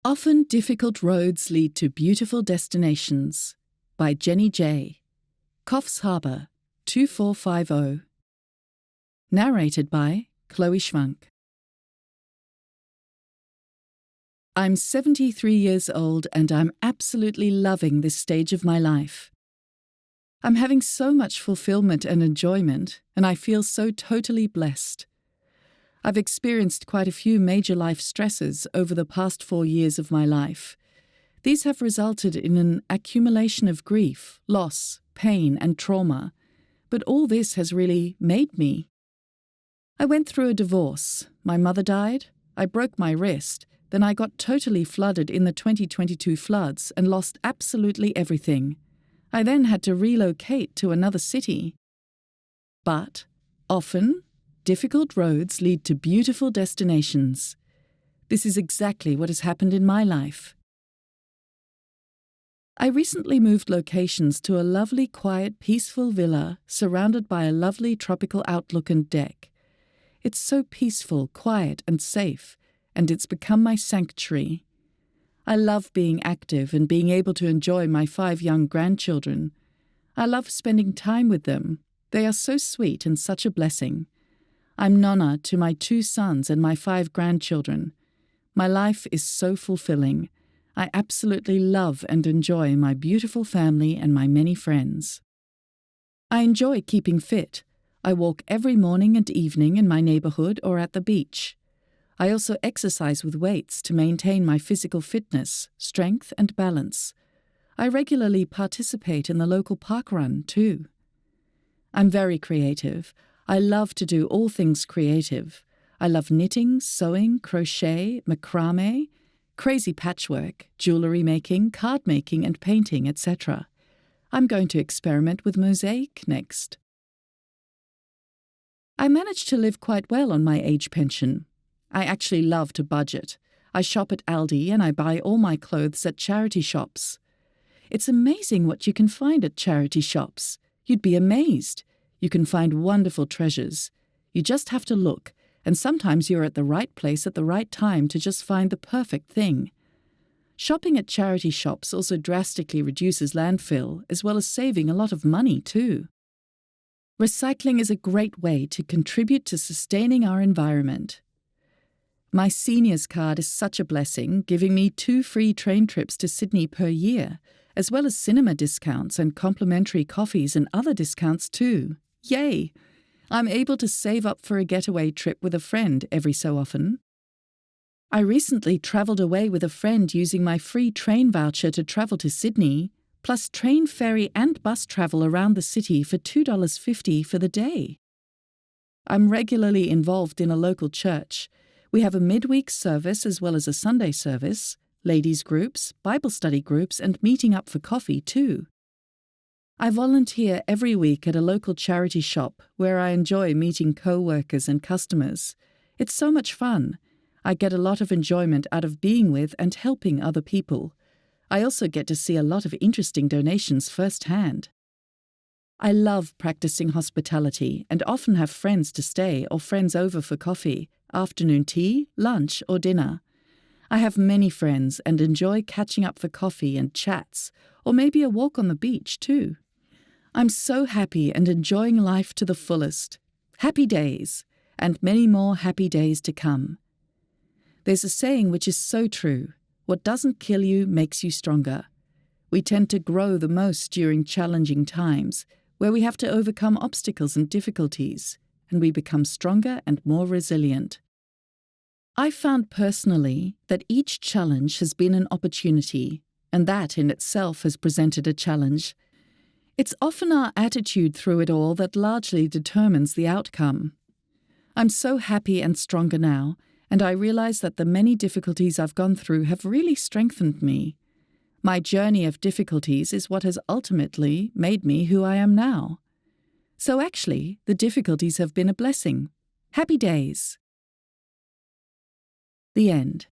Often difficult roads lead to beautiful destinations by Jenny J. Coffs Harbour, 2450. Narrated by Chloe Schwank. I'm 73 years old and I'm absolutely loving this stage of my life. I'm having so much fulfillment and enjoyment, and I feel so totally blessed. I've experienced quite a few major life stresses over the past 4 years of my life. These have resulted in an accumulation of grief, loss, pain, and trauma, but all this has really made me. I went through a divorce, my mother died, I broke my wrist, then I got totally flooded in the 2022 floods and lost absolutely everything. I then had to relocate to another city. But, often, difficult roads lead to beautiful destinations. This is exactly what has happened in my life. I recently moved locations to a lovely, quiet, peaceful villa surrounded by a lovely tropical outlook and deck. It's so peaceful, quiet, and safe, and it's become my sanctuary. I love being active and being able to enjoy my 5 young grandchildren. I love spending time with them. They are so sweet and such a blessing. I'm Nonna to my 2 sons and my 5 grandchildren. My life is so fulfilling. I absolutely love and enjoy my beautiful family and my many friends. I enjoy keeping fit. I walk every morning and evening in my neighborhood or at the beach. I also exercise with weights to maintain my physical fitness, strength, and balance. I regularly participate in the local park run, too. I'm very creative. I love to do all things creative. I love knitting, sewing, crochet, macrame, crazy patchwork, jewelry making, card making, and painting, etc. I'm going to experiment with mosaic next. I manage to live quite well on my age pension. I actually love to budget. I shop at Aldi and I buy all my clothes at charity shops. It's amazing what you can find at charity shops. You'd be amazed. You can find wonderful treasures. You just have to look, and sometimes you're at the right place at the right time to just find the perfect thing. Shopping at charity shops also drastically reduces landfill, as well as saving a lot of money too. Recycling is a great way to contribute to sustaining our environment. My seniors card is such a blessing, giving me 2 free train trips to Sydney per year, as well as cinema discounts and complimentary coffees and other discounts too. Yay! I'm able to save up for a getaway trip with a friend every so often. I recently travelled away with a friend using my free train voucher to travel to Sydney, plus train, ferry and bus travel around the city for $2.50 for the day. I'm regularly involved in a local church. We have a midweek service as well as a Sunday service, ladies' groups, Bible study groups, and meeting up for coffee too. I volunteer every week at a local charity shop where I enjoy meeting co-workers and customers. It's so much fun. I get a lot of enjoyment out of being with and helping other people. I also get to see a lot of interesting donations firsthand. I love practicing hospitality and often have friends to stay or friends over for coffee, afternoon tea, lunch, or dinner. I have many friends and enjoy catching up for coffee and chats, or maybe a walk on the beach too. I'm so happy and enjoying life to the fullest. Happy days, and many more happy days to come. There's a saying which is so true: what doesn't kill you makes you stronger. We tend to grow the most during challenging times, where we have to overcome obstacles and difficulties, and we become stronger and more resilient. I've found personally that each challenge has been an opportunity, and that in itself has presented a challenge. It's often our attitude through it all that largely determines the outcome. I'm so happy and stronger now, and I realize that the many difficulties I've gone through have really strengthened me. My journey of difficulties is what has ultimately made me who I am now. So actually, the difficulties have been a blessing. Happy days. The end.